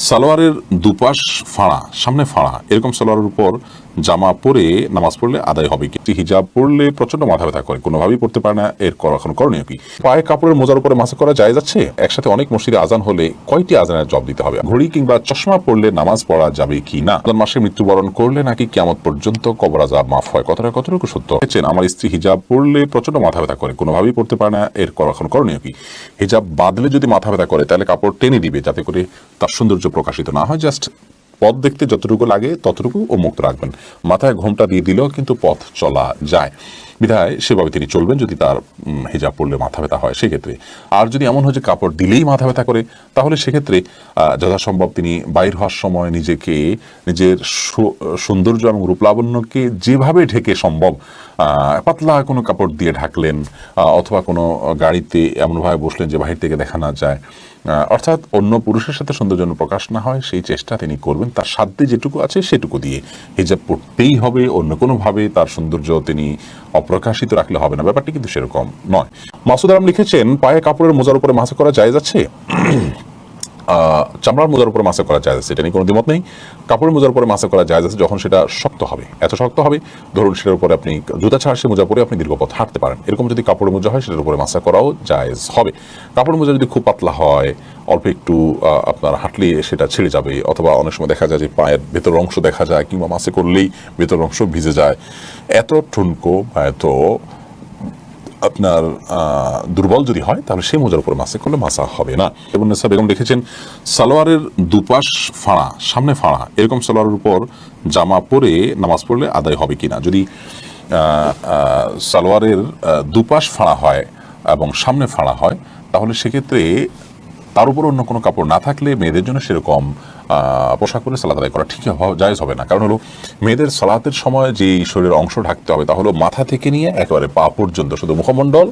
সালোয়ারের দুপাশ ফাড়া, সামনে ফাড়া, এরকম সালোয়ারের উপর জামা পরে নামাজ পড়লে আদায় হবে কি? হিজাব পড়লে প্রচন্ড মাথা ব্যথা করে, কোনোভাবেই পড়তে পারে না, এর এখন করণীয় কি? পায়ে কাপড়ের মোজার উপরে মাসা করা যায় যাচ্ছে? একসাথে অনেক মসজিদে আজান হলে কয়টি আজানের জবাব দিতে হবে? ঘড়ি কিংবা চশমা পড়লে নামাজ পড়া যাবে কি না? মাসে মৃত্যুবরণ করলে নাকি কিয়ামত পর্যন্ত কবর আযাব মাফ হয়? কথাটা কতটুকু সত্য? আমার স্ত্রী হিজাব পড়লে প্রচন্ড মাথা ব্যথা করে, কোনোভাবেই পড়তে পারে না, এর এখন করণীয় কি? হিজাব বাদলে যদি মাথা ব্যথা করে তাহলে কাপড় টেনে দিবে যাতে করে তার সৌন্দর্য প্রকাশিত না হয়। জাস্ট পথ দেখতে যতটুকু লাগে ততটুকু ও মুক্ত রাখবেন। মাথায় ঘোমটা দিয়ে দিলেও কিন্তু পথ চলা যায়, বিধায় সেভাবে তিনি চলবেন যদি তার হিজাব পড়লে মাথা ব্যথা হয় সেক্ষেত্রে। আর যদি এমন হয় যে কাপড় দিলেই মাথা ব্যথা করে, তাহলে সেক্ষেত্রে যথাসম্ভব তিনি বাইর হওয়ার সময় নিজেকে, নিজের সৌন্দর্য এবং রূপলাবণ্যকে যেভাবে ঢেকে সম্ভব পাতলা কোনো কাপড় দিয়ে ঢাকলেন, অথবা কোনো গাড়িতে এমনভাবে বসলেন যে বাহির থেকে দেখা না যায়, অর্থাৎ অন্য পুরুষের সাথে সৌন্দর্য প্রকাশ না হয় সেই চেষ্টা তিনি করবেন। তার সাধ্যে যেটুকু আছে সেটুকু দিয়ে হিজাব পড়তেই হবে, অন্য কোনোভাবে তার সৌন্দর্য তিনি অপ্রকাশিত রাখলে হবে না, ব্যাপারটি কিন্তু সেরকম নয়। মাসুদ আলম লিখেছেন, পায়ে কাপড়ের মোজার উপরে মাসা করা যায় যাচ্ছে? চামড়ার মোজার উপরে মাসা করা যায়, এটা নিয়ে কোনো দ্বিমত নেই। কাপড়ের মোজার উপরে মাসা করা যায় আছে যখন সেটা শক্ত হবে, এত শক্ত হবে ধরুন সেটার উপরে আপনি জুতা ছাড়া সে মোজা পরে আপনি দীর্ঘ পথ হাঁটতে পারেন, এরকম যদি কাপড়ের মোজা হয় সেটার উপরে মাসা করাও জায়েজ হবে। কাপড়ের মোজা যদি খুব পাতলা হয়, অল্প একটু আপনার হাঁটলে সেটা ছেড়ে যাবে, অথবা অনেক সময় দেখা যায় যে পায়ের ভেতর অংশ দেখা যায়, কিংবা মাসে করলেই ভেতর অংশ ভিজে যায়, এত ঠুনকো বা এত আপনার দুর্বল যদি হয় তাহলে সেই মোজার উপরে মাসে করলে মাসা হবে না। এবং নেসা বেগম লিখেছেন, সালোয়ারের দুপাশ ফাড়া, সামনে ফাড়া, এরকম সালোয়ারের উপর জামা পরে নামাজ পড়লে আদায় হবে কিনা? যদি সালোয়ারের দুপাশ ফাড়া হয় এবং সামনে ফাড়া হয় তাহলে সেক্ষেত্রে তার উপর অন্য কোনো কাপড় না থাকলে মেয়েদের জন্য সেরকম পোশাক পরে সালাত আদায় করা ঠিক জায়েজ হবে না। কারণ হলো মেয়েদের সালাতের সময় যে শরীরের অংশ ঢাকতে হবে তা হলো মাথা থেকে নিয়ে একেবারে পা পর্যন্ত, শুধু মুখমণ্ডল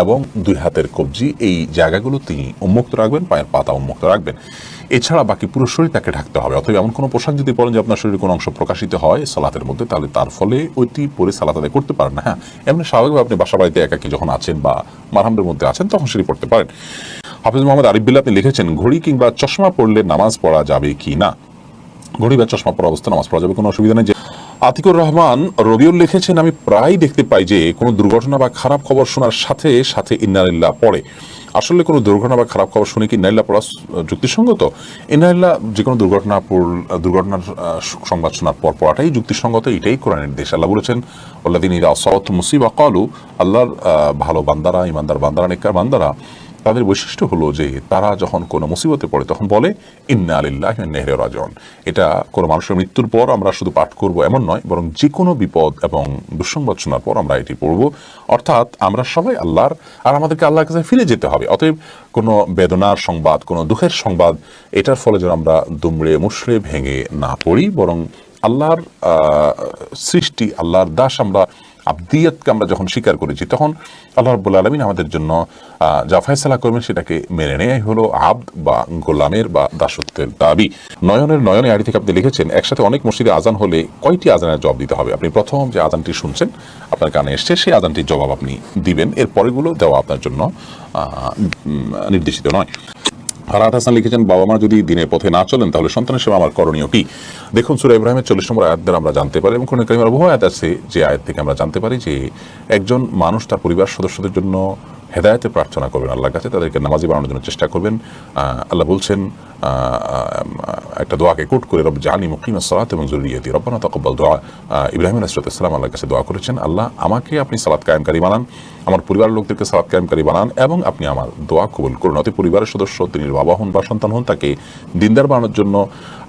এবং দুই হাতের কবজি এই জায়গাগুলো তিনি উন্মুক্ত রাখবেন, পায়ের পাতা উন্মুক্ত রাখবেন, এছাড়া বাকি পুরো শরীর তাকে ঢাকতে হবে। অথবা এমন কোনো পোশাক যদি পরেন যে আপনার শরীরের কোনো অংশ প্রকাশিত হয় সালাতের মধ্যে, তাহলে তার ফলে ওইটি পরে সালাত আদায় করতে পারেন না। হ্যাঁ, এমনি স্বাভাবিকভাবে আপনি বাসা বাড়িতে একাকি যখন আছেন বা মারহামদের মধ্যে আছেন তখন সেটি পড়তে পারেন। হাফিজ মোহাম্মদ আরিফ বিল্লাহ আপনি লিখেছেন, ঘড়ি কিংবা চশমা পড়লে নামাজ পড়া যাবে কি না? ঘড়ি বা চশমা পরা অবস্থা নামাজ পড়া যাবে, কোনো অসুবিধা নেই। যে আতিকুর রহমান রবিউল লিখেছেন, আমি প্রায় দেখতে পাই যে কোনো দুর্ঘটনা বা খারাপ খবর শোনার সাথে সাথে ইন্নালিল্লাহ পড়ে। আসলে কোনো দুর্ঘটনা বা খারাপ খবর শুনে কি ইন্নালিল্লাহ পড়া যুক্তিসঙ্গত? ইন্নালিল্লাহ যে কোনো দুর্ঘটনার সংবাদ শোনার পর পড়াটাই যুক্তিসঙ্গত, এটাই কোরআনের নির্দেশ। আল্লাহ বলেছেন, আল্লাযীনা ইযা আসাবাতহুম মুসিবা ক্বালু, আল্লাহর ভালো বান্দারা, ইমানদার বান্দারা, নেককার বান্দারা, তাদের বৈশিষ্ট্য হলো যে তারা যখন কোনো মুসিবতে পড়ে তখন বলে ইন্না লিল্লাহি ওয়া ইন্না ইলাইহি রাজিউন। এটা কোনো মানুষের মৃত্যুর পর আমরা শুধু পাঠ করব এমন নয়, বরং যে কোনো বিপদ এবং দুঃসংবাদ শোনার পর আমরা এটি পড়ব। অর্থাৎ আমরা সবাই আল্লাহর, আর আমাদেরকে আল্লাহর কাছে ফিরে যেতে হবে। অতএব কোনো বেদনার সংবাদ, কোনো দুঃখের সংবাদ, এটার ফলে যেন আমরা দুমড়ে মুষড়ে ভেঙে না পড়ি, বরং আল্লাহর সৃষ্টি, আল্লাহর দাস আমরা, আবদিয়াতকে আমরা যখন স্বীকার করেছি তখন আল্লাহ রাব্বুল আলামিন আমাদের জন্য যা ফয়সালা করবেন সেটাকে মেনে নেয়াই হলো আবদ বা গোলামের বা দাসত্বের দাবি। নয়নে আড়ি থেকে আপনি লিখেছেন, একসাথে অনেক মসজিদে আজান হলে কয়টি আজানের জবাব দিতে হবে? আপনি প্রথম যে আজানটি শুনছেন আপনার কানে এসছে সেই আজানটির জবাব আপনি দিবেন, এর পরেগুলো দেওয়া আপনার জন্য নির্দেশিত নয়। ফারহাদ হাসান লিখেছেন, বাবা মা যদি দিনের পথে না চলেন তাহলে সন্তানের সেবা আমার করণীয় কি? দেখুন, সূরা ইব্রাহিমের 40 নম্বর আয়াত দ্বারা আমরা জানতে পারি, এবং কোরআন কারীমের বহু আয়াত আছে যে আয়াত থেকে আমরা জানতে পারি যে একজন মানুষ তার পরিবার সদস্যদের জন্য হেদায়েতের প্রার্থনা করবেন আল্লাহর কাছে, তাদেরকে নামাজি বানানোর জন্য চেষ্টা করবেন। আল্লাহ বলছেন একটা দোয়াকে কোট করে, রব জাআলনি মুকিমাস সালাত এবং যুররিয়াতি রব্বানা তাকাব্বাল দুআ। ইব্রাহিম আলাইহিস সালাম আল্লাহর কাছে দোয়া করেছেন, আল্লাহ আমাকে আপনি সালাত কায়েমকারী বানান, আমার পরিবারের লোকদেরকে সালাত কায়েমকারী বানান, এবং আপনি আমার দোয়া কবুল করুন। অতএব পরিবারের সদস্য, তিনি বাবা হন বা সন্তান হন, তাকে দিনদার বানানোর জন্য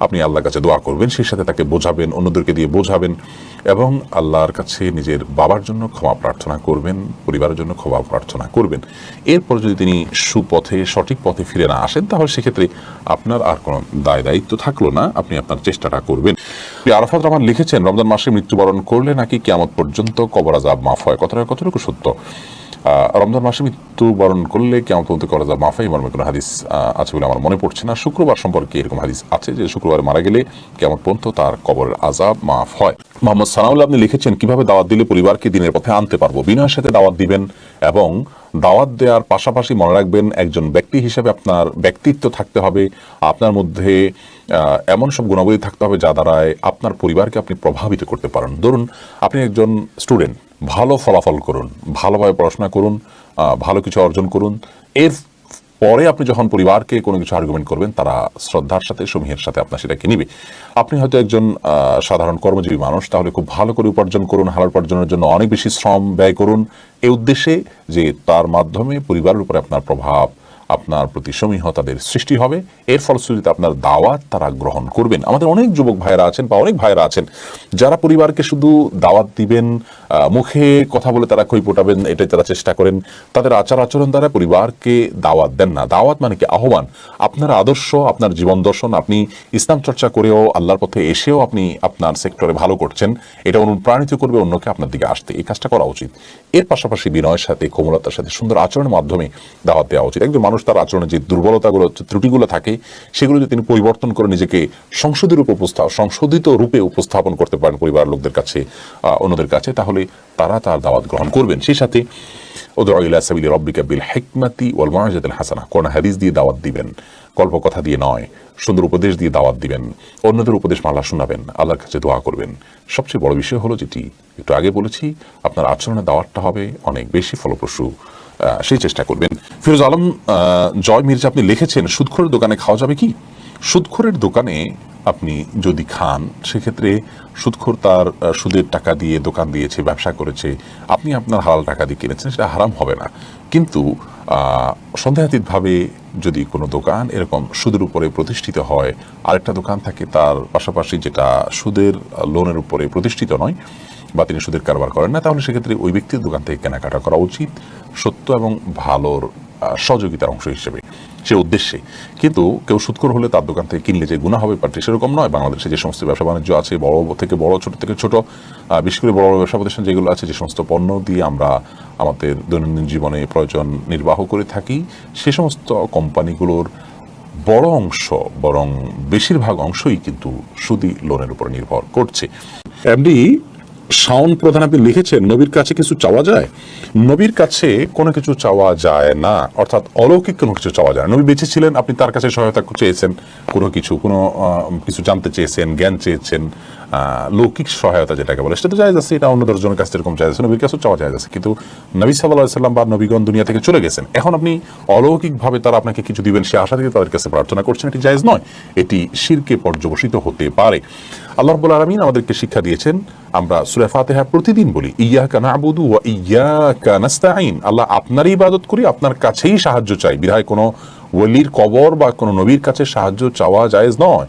আপনি আল্লাহর কাছে দোয়া করবেন, সেই সাথে তাকে বোঝাবেন, অন্যদেরকে দিয়ে বোঝাবেন, এবং আল্লাহর কাছে নিজের বাবার জন্য ক্ষমা প্রার্থনা করবেন, পরিবারের জন্য ক্ষমা প্রার্থনা করবেন। এরপর যদি তিনি সুপথে, সঠিক পথে ফিরে না আসেন তাহলে সেক্ষেত্রে আপনার আর কোনো দায়িত্ব থাকলো না, আপনি আপনার চেষ্টাটা করবেন। আরাফাত রহমান লিখেছেন, রমজান মাসে মৃত্যুবরণ করলে নাকি কিয়ামত পর্যন্ত কবর আযাব মাফ হয়? কথাটা কতটুকু সত্য? রমজান মাসে মৃত্যুবরণ করলে কেমন পর্যন্ত করা যায় মাফ হয়, মর্মে কোনো হাদিস আছে বলে আমার মনে পড়ছে না। শুক্রবার সম্পর্কে এরকম হাদিস আছে যে শুক্রবার মারা গেলে কেমন পর্যন্ত তার কবরের আযাব মাফ হয়। মোহাম্মদ সানাউল্লাহ আপনি লিখেছেন কিভাবে দাওয়াত দিলে পরিবারকে দিনের পথে আনতে পারবো। বিনয়ের সাথে দাওয়াত দিবেন এবং দাওয়াত দেওয়ার পাশাপাশি মনে রাখবেন একজন ব্যক্তি হিসেবে আপনার ব্যক্তিত্ব থাকতে হবে, আপনার মধ্যে এমন সব গুণাবলী থাকতে হবে যা দ্বারায় আপনার পরিবারকে আপনি প্রভাবিত করতে পারেন। ধরুন আপনি একজন স্টুডেন্ট, ভালো ফলাফল করুন, ভালোভাবে পড়াশোনা করুন, ভালো কিছু অর্জন করুন, এর পরে আপনি যখন পরিবারকে কোনো কিছু আর্গুমেন্ট করবেন তারা শ্রদ্ধার সাথে সমীহের সাথে আপনার সেটাকে নিবে। আপনি হয়তো একজন সাধারণ কর্মজীবী মানুষ, তাহলে খুব ভালো করে উপার্জন করুন, হালাল উপার্জনের জন্য অনেক বেশি শ্রম ব্যয় করুন, এই উদ্দেশ্যে যে তার মাধ্যমে পরিবারের উপরে আপনার প্রভাব, আপনার প্রতি সমীহ তাদের সৃষ্টি হবে, এর ফলশ্রুতিতে আপনার দাওয়াত তারা গ্রহণ করবেন। আমাদের অনেক যুবক ভাইয়েরা আছেন বা অনেক ভাইয়েরা আছেন যারা পরিবারকে শুধু দাওয়াত দিবেন, মুখে কথা বলে তারা খই পোটাবেন, এটাই তারা চেষ্টা করেন, তাদের আচার আচরণ দ্বারা পরিবারকে দাওয়াত দেন না। দাওয়াত মানে কি? আহ্বান। আপনার আদর্শ, আপনার জীবন দর্শন, আপনি ইসলাম চর্চা করেও আল্লাহর পথে এসেও আপনি আপনার সেক্টরে ভালো করছেন, এটা অনুপ্রাণিত করবে অন্যকে আপনার দিকে আসতে। এই কাজটা করা উচিত। এর পাশাপাশি বিনয়ের সাথে, কোমলতার সাথে, সুন্দর আচরণের মাধ্যমে দাওয়াত দেওয়া উচিত। একজন মানুষ তার আচরণে যে দুর্বলতাগুলো, ত্রুটিগুলো থাকে সেগুলো যদি তিনি পরিবর্তন করে নিজেকে সংশোধিত রূপে উপস্থাপন করতে পারেন পরিবারের লোকদের কাছে, অন্যদের কাছে, তাহলে তারা তার দাওয়াত গ্রহণ করবেন। সেই সাথে উদউ ইলা সাবিলি রাব্বিকা বিল হিকমাতি ওয়াল মাউইজাতিল হাসানাহ, কোন হাদিস দিয়ে দাওয়াত দিবেন, গল্প কথা দিয়ে নয়, সুন্দর উপদেশ দিয়ে দাওয়াত দিবেন, অন্যদের উপদেশ মালা শোনাবেন, আল্লাহর কাছে দোয়া করবেন। সবচেয়ে বড় বিষয় হলো যেটি একটু আগে বলেছি, আপনার আচরণের দাওয়াতটা হবে অনেক বেশি ফলপ্রসূ, সেই চেষ্টা করবেন। ফিরোজ আলম জয় মির্জা আপনি লিখেছেন সুদখোরের দোকানে খাওয়া যাবে কি? সুদখোরের দোকানে আপনি যদি খান, সেক্ষেত্রে সুদখোর তার সুদের টাকা দিয়ে দোকান দিয়েছে, ব্যবসা করেছে, আপনি আপনার হালাল টাকা দিয়ে কিনেছেন, সেটা হারাম হবে না। কিন্তু সন্দেহাতীতভাবে যদি কোনো দোকান এরকম সুদের উপরে প্রতিষ্ঠিত হয়, আরেকটা দোকান থাকে তার পাশাপাশি যেটা সুদের লোনের উপরে প্রতিষ্ঠিত নয় বা তিনি সুদের কারবার করেন না, তাহলে সেক্ষেত্রে ওই ব্যক্তির দোকান থেকে কেনাকাটা করা উচিত সত্য এবং ভালোর সহযোগিতার অংশ হিসেবে, সে উদ্দেশ্যে। কিন্তু কেউ সুদখোর হলে তার দোকান থেকে কিনলে যে গুনাহ হবে পারছে সেরকম নয়। বাংলাদেশে যে সমস্ত ব্যবসা বাণিজ্য আছে, বড় থেকে বড়, ছোট থেকে ছোট, বিশেষ করে বড় বড় ব্যবসা প্রতিষ্ঠান যেগুলো আছে, যে সমস্ত পণ্য দিয়ে আমরা আমাদের দৈনন্দিন জীবনে প্রয়োজন নির্বাহ করে থাকি, সে সমস্ত কোম্পানিগুলোর বড় অংশ, বরং বেশিরভাগ অংশই কিন্তু সুদি লোনের উপর নির্ভর করছে। এমডি শাওন প্রধান আপনি লিখেছেন নবীর কাছে কিছু চাওয়া যায়? নবীর কাছে কোনো কিছু চাওয়া যায় না, অর্থাৎ অলৌকিক কোনো কিছু চাওয়া যায় না। নবী বেঁচে ছিলেন, আপনি তার কাছে সহায়তা চেয়েছেন, কোনো কিছু জানতে চেয়েছেন, জ্ঞান চেয়েছেন, লৌকিক সহায়তা যেটাকে বলে, সেটা তো জায়েজ আছে, এটা অন্য দশজনের কাছে এরকম জায়েজ আছে, নবীর কাছেও চাওয়া জায়েজ আছে। কিন্তু নবী সাল্লাল্লাহু আলাইহি সাল্লাম বা নবীগণ দুনিয়া থেকে চলে গেছেন, এখন আপনি অলৌকিকভাবে তারা আপনাকে কিছু দিবেন সে আশা থেকে তাদের কাছে প্রার্থনা করছেন, এটি জায়েজ নয়, এটি শিরকে পর্যবসিত হতে পারে। আল্লাহ রাব্বুল আলামিন আমাদেরকে শিক্ষা দিয়েছেন, আমরা সূরা ফাতিহা প্রতিদিন বলি, ইয়াকা না'বুদু ওয়া ইয়াকা নাস্তাঈন, আল্লাহ আপনারই ইবাদত করি, আপনার কাছেই সাহায্য চাই। বিধায় কোনো ওলির কবর বা কোনো নবীর কাছে সাহায্য চাওয়া জায়েজ নয়।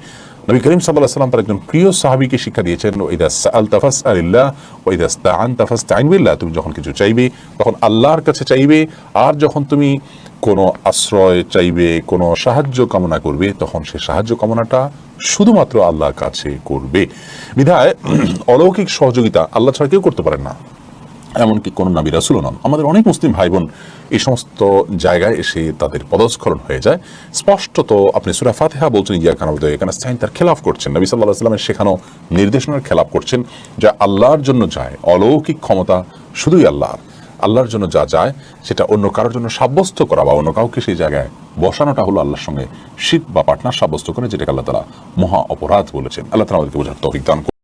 নবী করিম সাল্লাল্লাহু আলাইহি ওয়াসাল্লাম তার একজন প্রিয় সাহাবীকে শিক্ষা দিয়েছেন, ইযা সাআলতা ফাসআলিল্লাহ ওয়া ইযা ইসতাআনতা ফাসতাঈন বিল্লাহ, তুমি যখন কিছু চাইবে তখন আল্লাহর কাছে চাইবে, আর যখন তুমি কোনো আশ্রয় চাইবে, কোনো সাহায্য কামনা করবে, তখন সে সাহায্য কামনাটা শুধুমাত্র আল্লাহর কাছে করবে। বিধায় অলৌকিক সহযোগিতা আল্লাহ ছাড়া কেউ করতে পারেন না, এমনকি কোনো নবী রাসূলও নন। আমাদের অনেক মুসলিম ভাই বোন এই সমস্ত জায়গায় এসে তাদের পদস্খলন হয়ে যায়। স্পষ্টত আপনি সূরা ফাতিহা বলছেন ইয়াকা না'বুদু ওয়া ইয়াকা নাস্তাঈন, তার খেলাফ করছেন, নবী সাল্লাল্লাহু আলাইহি ওয়াসাল্লামের শেখানো নির্দেশনার খেলাফ করছেন, যা আল্লাহর জন্য যায়। অলৌকিক ক্ষমতা শুধুই আল্লাহর জন্য যা যায় সেটা অন্য কারোর জন্য সাব্যস্ত করা বা অন্য কাউকে সেই জায়গায় বসানোটা হলো আল্লাহর সঙ্গে শিরক বা পার্টনার সাব্যস্ত করে, যেটাকে আল্লাহ তাআলা মহা অপরাধ বলেছেন। আল্লাহ তাআলা আমাদেরকে বোঝার তৌফিক দান করুন।